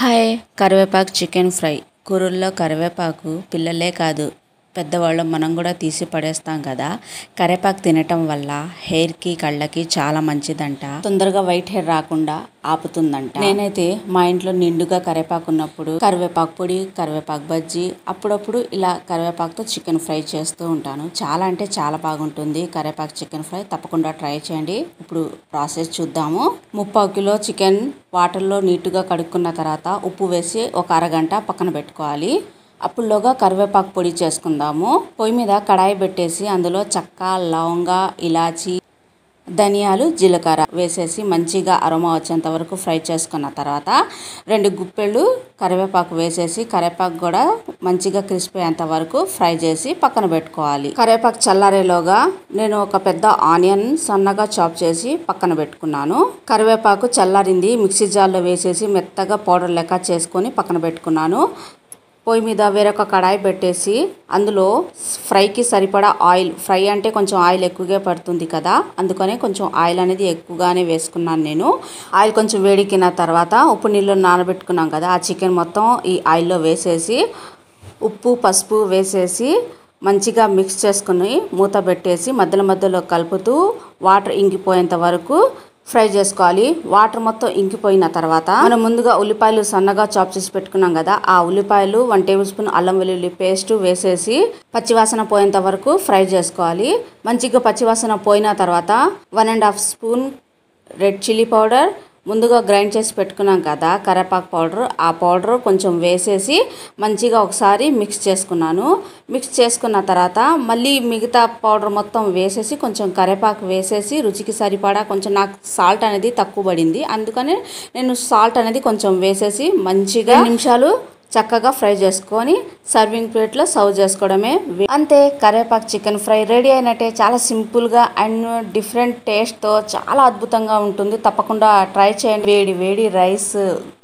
Hi కరివేపాకు chicken fry. కూరల్లో కరివేపాకు పిల్లలే కాదు పెద్దవాళ్ళం మనం కూడా తీసి పడేస్తాం కదా. కరివేపాకు తినటం వల్ల హెయిర్కి కళ్ళకి చాలా మంచిదంట. తొందరగా వైట్ హెయిర్ రాకుండా ఆపుతుందంట. నేనైతే మా ఇంట్లో నిండుగా కరివేపాకు ఉన్నప్పుడు కరివేపాకు పొడి, కరివేపాకు బజ్జీ, అప్పుడప్పుడు ఇలా కరివేపాకుతో చికెన్ ఫ్రై చేస్తూ ఉంటాను. చాలా అంటే చాలా బాగుంటుంది కరివేపాకు చికెన్ ఫ్రై. తప్పకుండా ట్రై చేయండి. ఇప్పుడు ప్రాసెస్ చూద్దాము. 3/4 కిలో చికెన్ వాటర్లో నీట్గా కడుక్కున్న తర్వాత ఉప్పు వేసి ఒక అరగంట పక్కన పెట్టుకోవాలి. అప్పుడులోగా కరివేపాకు పొడి చేసుకుందాము. పొయ్యి మీద కడాయి పెట్టేసి అందులో చెక్క, లవంగ, ఇలాచి, ధనియాలు, జీలకర్ర వేసేసి మంచిగా అరోమా వచ్చేంత వరకు ఫ్రై చేసుకున్న తర్వాత 2 గుప్పెళ్ళు కరివేపాకు వేసేసి కరివేపాకు కూడా మంచిగా క్రిస్పీ అయ్యేంత వరకు ఫ్రై చేసి పక్కన పెట్టుకోవాలి. కరివేపాకు చల్లారేలోగా నేను ఒక పెద్ద ఆనియన్ సన్నగా చాప్ చేసి పక్కన పెట్టుకున్నాను. కరివేపాకు చల్లారింది, మిక్సీ జార్లో వేసేసి మెత్తగా పౌడర్ లెక్క చేసుకొని పక్కన పెట్టుకున్నాను. పొయ్యి మీద వేరొక కడాయి పెట్టేసి అందులో ఫ్రైకి సరిపడా ఆయిల్, ఫ్రై అంటే కొంచెం ఆయిల్ ఎక్కువగా పడుతుంది కదా, అందుకనే కొంచెం ఆయిల్ అనేది ఎక్కువగానే వేసుకున్నాను నేను. ఆయిల్ కొంచెం వేడికిన తర్వాత ఉప్పు నీళ్ళు నానబెట్టుకున్నాం కదా, ఆ చికెన్ మొత్తం ఈ ఆయిల్లో వేసేసి ఉప్పు, పసుపు వేసేసి మంచిగా మిక్స్ చేసుకుని మూత పెట్టేసి మధ్యలో కలుపుతూ వాటర్ ఇంకిపోయేంత వరకు ఫ్రై చేసుకోవాలి. వాటర్ మొత్తం ఇంకిపోయిన తర్వాత మనం ముందుగా ఉల్లిపాయలు సన్నగా చాప్ చేసి పెట్టుకున్నాం కదా, ఆ ఉల్లిపాయలు 1 టేబుల్ స్పూన్ అల్లం వెల్లుల్లి పేస్ట్ వేసేసి పచ్చివాసన పోయేంత వరకు ఫ్రై చేసుకోవాలి. మంచిగా పచ్చివాసన పోయిన తర్వాత 1.5 స్పూన్ రెడ్ చిల్లీ పౌడర్, ముందుగా గ్రైండ్ చేసి పెట్టుకున్నాం కదా కరివేపాకు పౌడర్, ఆ పౌడర్ కొంచెం వేసేసి మంచిగా ఒకసారి మిక్స్ చేసుకున్నాను. మిక్స్ చేసుకున్న తర్వాత మళ్ళీ మిగతా పౌడర్ మొత్తం వేసేసి కొంచెం కరివేపాకు వేసేసి రుచికి సరిపడా కొంచెం నాకు సాల్ట్ అనేది తక్కువ పడింది, అందుకని నేను సాల్ట్ అనేది కొంచెం వేసేసి మంచిగా 2 నిమిషాలు చక్కగా ఫ్రై చేసుకొని సర్వింగ్ ప్లేట్లో సర్వ్ చేసుకోవడమే. అంతే, కరివేపాకు చికెన్ ఫ్రై రెడీ అయినట్టే. చాలా సింపుల్గా అండ్ డిఫరెంట్ టేస్ట్తో చాలా అద్భుతంగా ఉంటుంది. తప్పకుండా ట్రై చేయండి. వేడి వేడి రైస్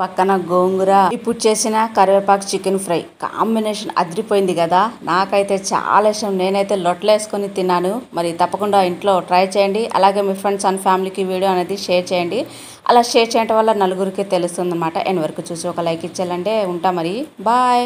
పక్కన గోంగూర, ఇప్పుడు చేసిన కరివేపాకు చికెన్ ఫ్రై కాంబినేషన్ అదిరిపోయింది కదా. నాకైతే చాలా ఇష్టం, నేనైతే లొట్టలు వేసుకొని తిన్నాను. మరి తప్పకుండా ఇంట్లో ట్రై చేయండి. అలాగే మీ ఫ్రెండ్స్ అండ్ ఫ్యామిలీకి వీడియో అనేది షేర్ చేయండి. అలా షేర్ చేయడం వల్ల నలుగురికి తెలుస్తుంది అన్నమాట. ఎండ్ వరకు చూసి ఒక లైక్ ఇచ్చేయాలంటే ఉంటా మరి. బాయ్.